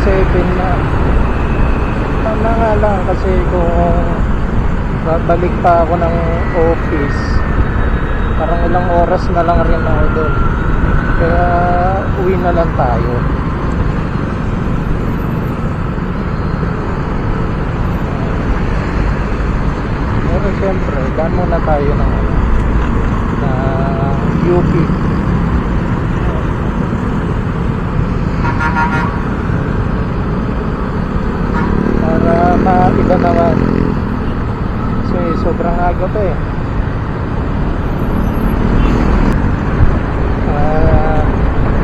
7 na. Tama nga lang kasi kung babalik pa ako ng office, parang ilang oras na lang rin ako doon. Kaya uwi na lang tayo. Pero siyempre, daan muna tayo ng UP. Para maiba naman. Kasi sobrang aga pa eh.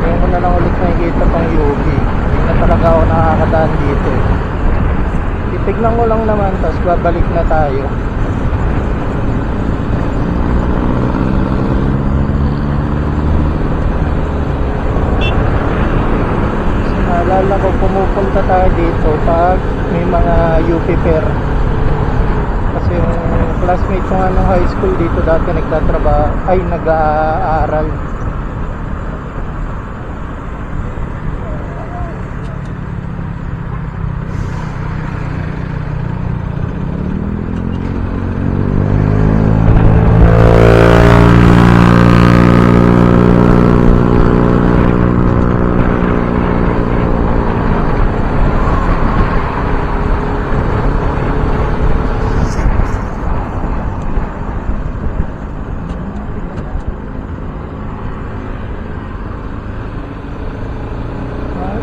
Ngayon ko na lang ulit nakikita pang UP. Hindi na talaga ako nakakadaan dito eh. Titignan ko lang naman, tapos babalik na tayo. Naalala ko, pumupunta tayo dito pag may mga UP fair. Kasi yung classmate ko nga nung high school dito dati nagtatrabaho, ay nag-aaral.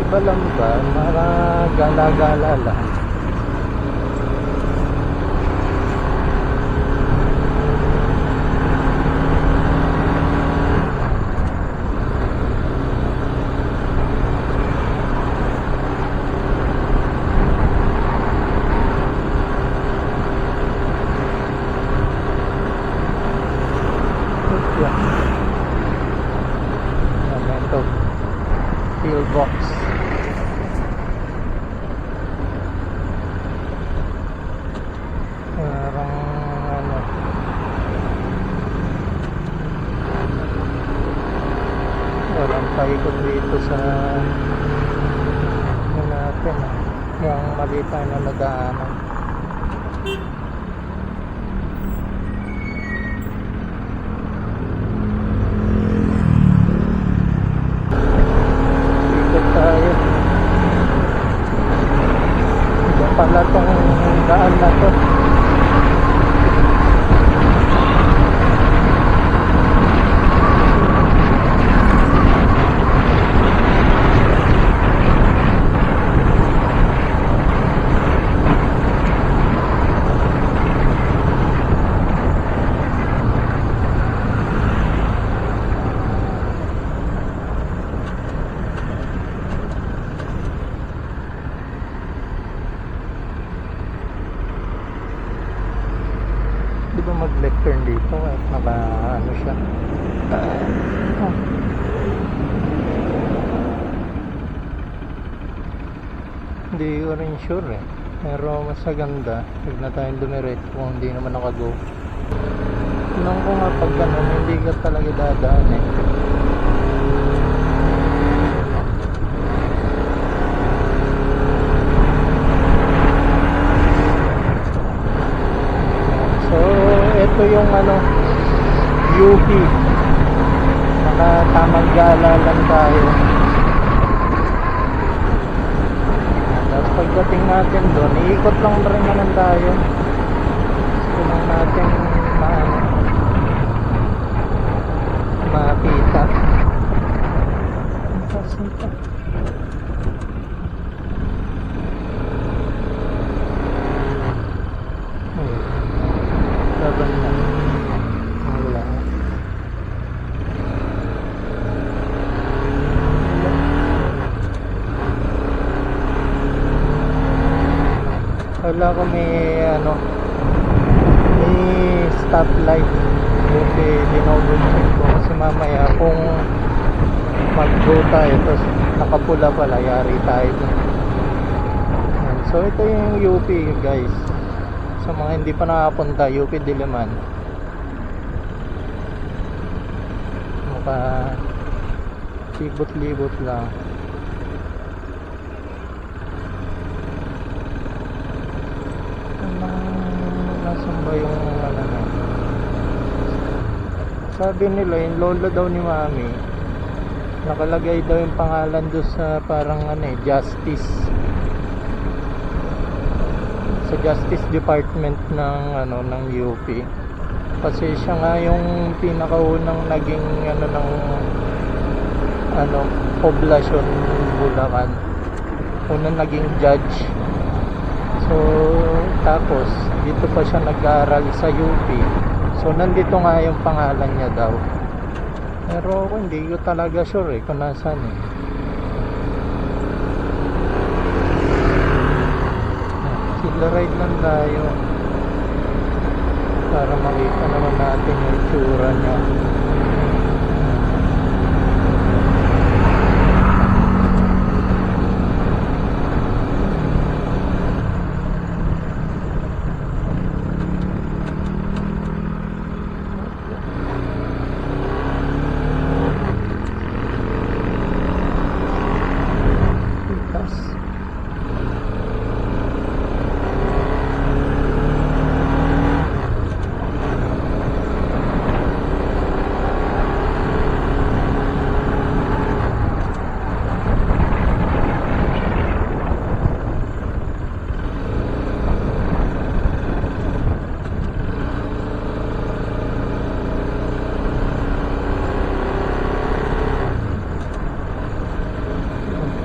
Iba lang ba? Mga gala-gala lang. Ito, pillbox. Parang walang paikot dito sa natin yung maliit na nadaanan. Ikot tayo. Iba pala tong daan na to. Di ba mag-left turn dito at naka ano siya? Hindi ko rin sure eh. Pero mas maganda huwag na tayong dumiretso kung hindi naman nakago. Tinanong ko nga pag ganun, hindi ka talaga dadaan eh. Ito yung UP. Tamang gala lang tayo. Tapos pagdating natin doon, iikot lang rin naman tayo. Gusto lang natin makita. Kasi ito laban na. Wala. Wala ko may may stoplight. Buti dinouble check ko kasi mamaya kung mag-go tayo tapos nakapula pala, yari tayo. So ito yung UP guys. Sa mga hindi pa nakapunta, UP Diliman. Maka libot-libot lang. Nasaan ba yung ano na? Sabi nila yung lolo daw ni mami, nakalagay daw yung pangalan doon sa parang ano eh, justice, sa justice department ng ano ng UP, kasi siya nga yung pinakaunang naging ano ng ano poblasyon Bulacan, unang naging judge. So tapos dito pa siya nag-aaral sa UP, so nandito nga yung pangalan niya daw, pero ako hindi ko talaga sure eh kung nasaan eh. Sila ride lang tayo para makita naman natin yung itsura niya.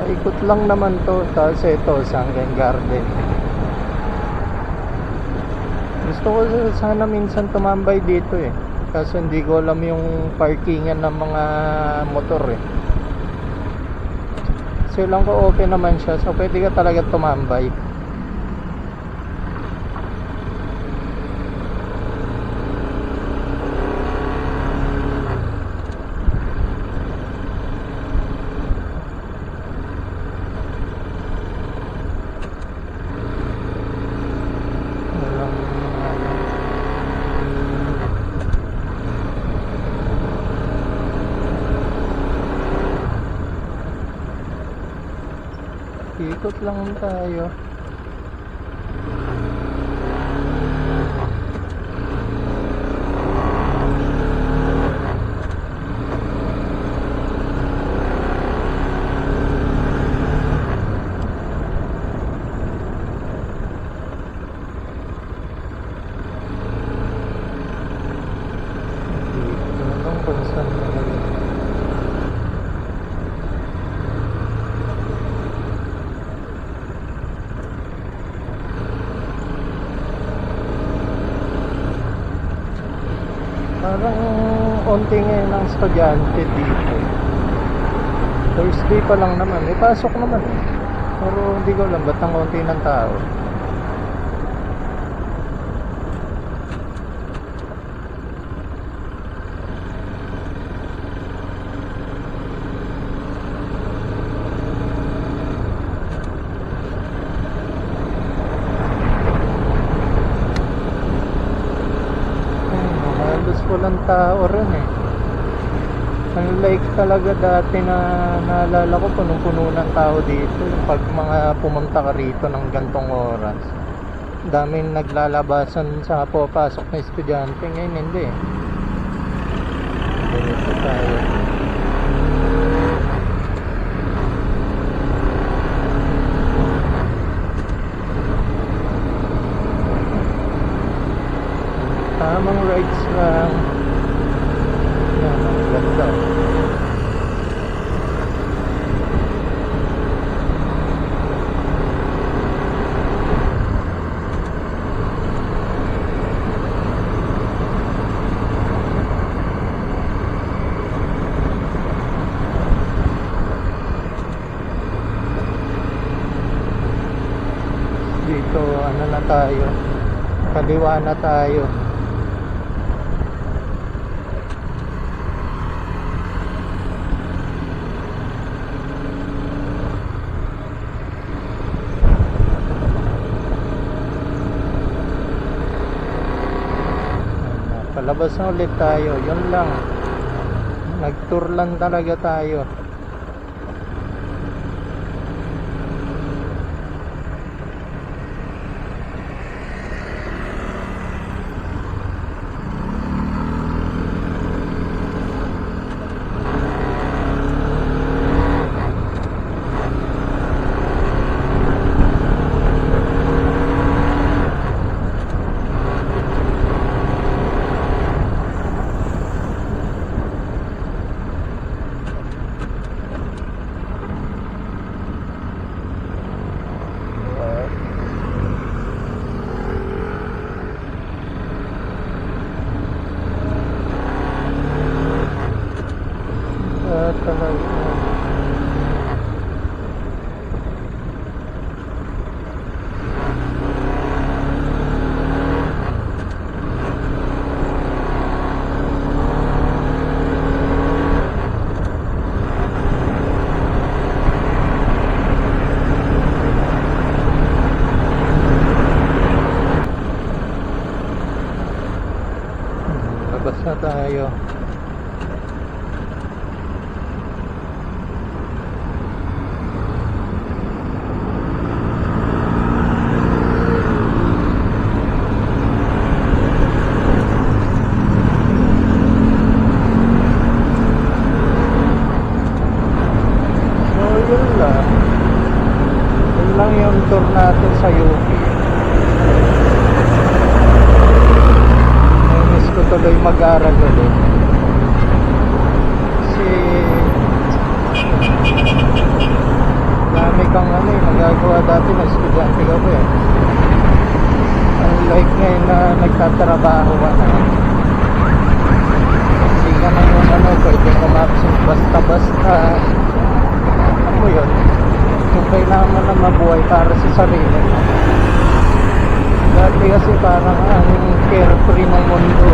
Paikot lang naman to, tapos ito Sanggan Garden. Gusto ko sana minsan tumambay dito eh, kaso hindi ko alam yung parkingan ng mga motor eh. So lang ko open naman siya, so pwede ka talaga tumambay. Ikot lang tayo. Dito lang kung saan naman. Parang onti ngayon ang estudyante dito. Thursday pa lang naman, may pasok naman eh. Pero hindi ko alam ba't ang onti ng tao. Walang tao rin eh. Unlike talaga dati na naalala ko, punong-puno ng tao dito pag mga pumunta ka rito ng gantong oras. Daming naglalabasan sa papasok na estudyante. Ngayon hindi eh. Dito tayo. Tamang rides lang. Yan, ang ganda. Dito, ano na tayo? Kaliwa na tayo. Palabas na ulit tayo, yun lang. Nag-tour lang talaga tayo. labas na tayo. Yun lang yung tour natin sa UP. Miss ko tuloy mag-aral ulit. Kasi dami kang magagawa dati na estudyante ka pa eh. Unlike ngayon na nagtatrabaho ka na. Hindi ka na yung pwede kumapsing basta-basta. Mo yun, kung kailangan mo na mabuhay para sa sarili mo. Dati kasi parang ang carefree ng mundo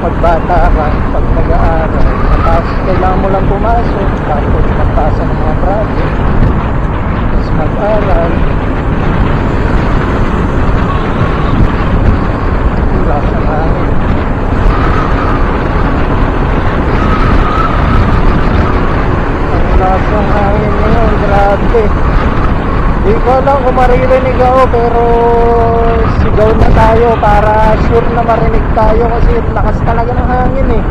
pag bata ka, pag nag-aaral, tapos kailangan mo lang pumasok, tapos magpasa ng mga project, tapos mag-aral. Wala sa hangin. Lakas ng hangin ngayon, grabe. Di ko alam kung maririnig ako, pero sigaw na tayo para sure na marinig tayo kasi lakas talaga ng hangin eh.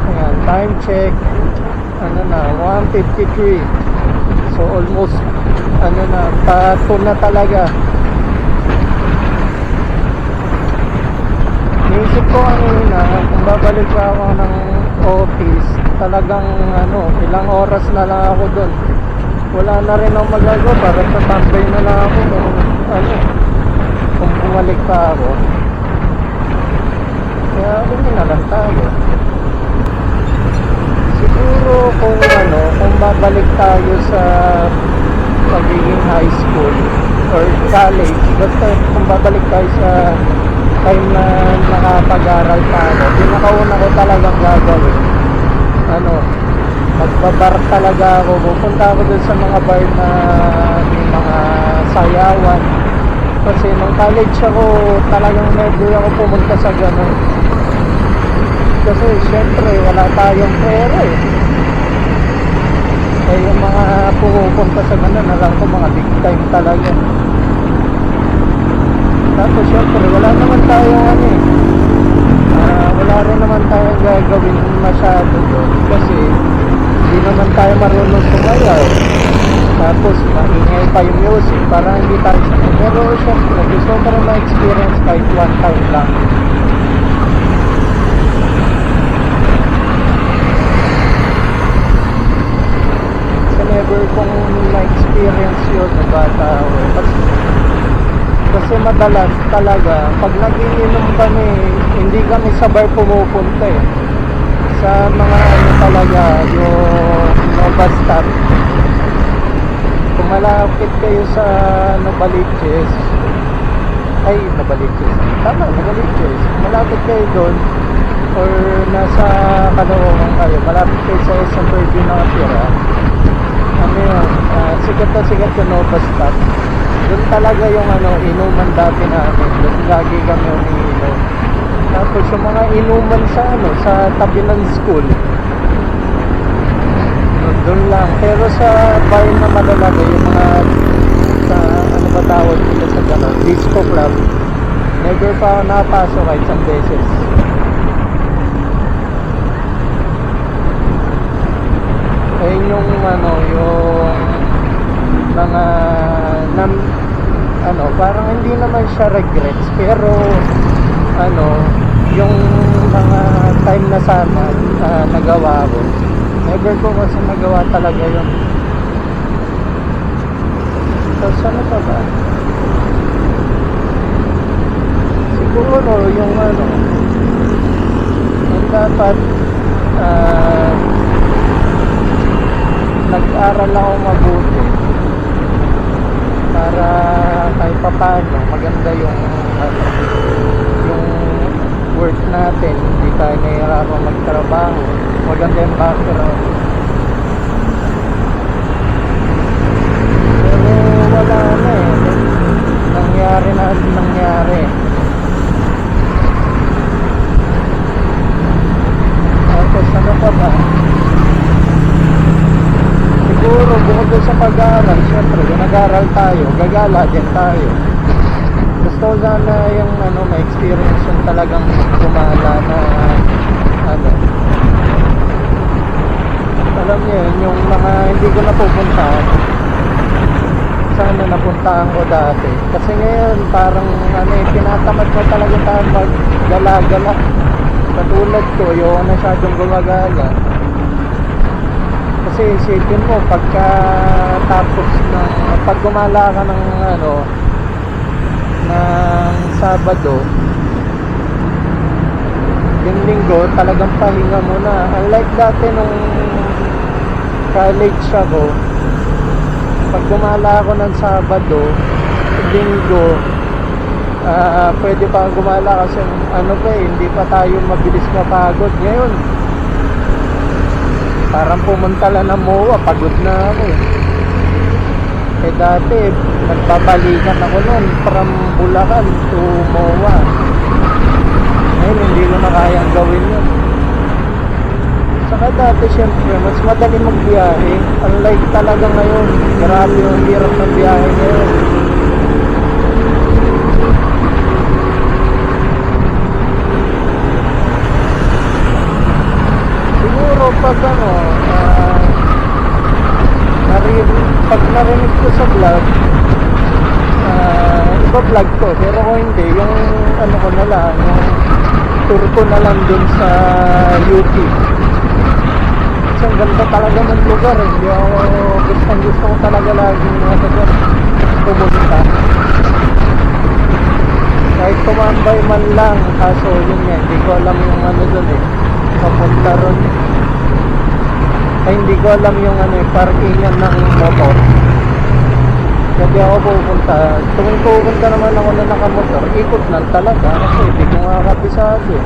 Ayan, time check. Na, 1:53. So almost, pa-2 na talaga. Naisip ko kanina, kung babalik pa ako ng office, talagang ilang oras na lang ako doon. Wala na rin akong magagawa, para tatambay na lang ako kung bumalik pa ako. Kaya uwi na lang tayo. Siguro kung babalik tayo sa pagiging high school or college, basta kung babalik tayo sa time na nakapag-aral pa ako, pinakauna ko talagang gagawin magbabar talaga ako. Pupunta ako dun sa mga bar na may mga sayawan, kasi nung college ako talagang medyo ako pumunta sa ganun, kasi syempre wala tayong pera eh. Yung mga pupunta sa ganun na lang ko mga big time talaga. Tapos syempre wala naman tayong wala rin naman tayong gagawin masyado doon, kasi hindi naman tayo marunong sumayaw. Tapos maingay pa yung music, parang hindi tayo sanay. Pero syempre gusto ko rin ma-experience kahit one time lang. Kasi never kong ma-experience yun na bata ako. Kasi madalas talaga pag nagiinom kami, hindi kami sa bar pumupunta eh. Sa mga talaga yung Novastop. Kung malapit kayo sa Novaliches, tama, Novaliches, malapit kayo doon or nasa Caloocan kayo, malapit kayo sa SM Fairview na katira, sikat na sikat yung Novastop. Doon talaga yung inuman dati namin. Doon lagi kami umiinom. Tapos yung mga inuman sa tabi ng school, doon lang. Pero sa bar na malalaki, yung mga ba tawag nila sa gano'n, disco club, never pa ako napasok kahit isang beses. Ayun yung mga parang hindi naman siya regrets, pero yung mga time na sana nagawa ko, never ko kasi nagawa talaga yun. So ano pa ba? Siguro yung dapat nag-aral ako mabuti para kahit papaano maganda yung work natin, hindi tayo nahihirapan magtrabaho, maganda yung background. Pero wala na nangyari Gusto ko sana yung ano, may experience yung talagang gumala na ano. Alam niyo yun, yung mga hindi ko napupuntahan. Sana napuntahan ko dati. Kasi ngayon parang ano, tinatamad ko talaga tayo maggala-gala. Katulad ko, yung masyadong gumagala. Kasi isipin mo, pagka tapos ng, pag gumala ka ng ano, ng Sabado, yung Linggo, talagang pahinga mo na. Unlike dati nung college ako, pag gumala ako ng Sabado, Linggo, pwede pa gumala kasi ano pa hindi pa tayo mabilis mapagod. Ngayon, parang pumunta lang ng MOA, pagod na ako eh. Eh dati, nagpapalikan ako nun from Bulacan to MOA. Ngayon, hindi ko na kayang gawin yun. Saka dati, syempre, mas madali magbiyahe. Unlike talaga ngayon, grabe yung hirap ng biyahe ngayon. Siguro pag ano, pag narinig ko sa vlog, iba-vlog ko. Pero kung hindi, yung ano ko na lang, yung tour ko na lang dun sa UP. Kasi ang ganda talaga ng lugar eh. Hindi ako, gusto ko talaga laging pumunta. Kahit tumambay man lang, kaso yun nga, hindi ko alam yung ano dun eh. Papunta ron. Ay, hindi ko alam yung ano eh, parkingan ng motor. Hindi ako pupunta. Kung pupunta naman ako na nakamotor, ikot lang talaga. Kasi hindi ko nga kabisado eh.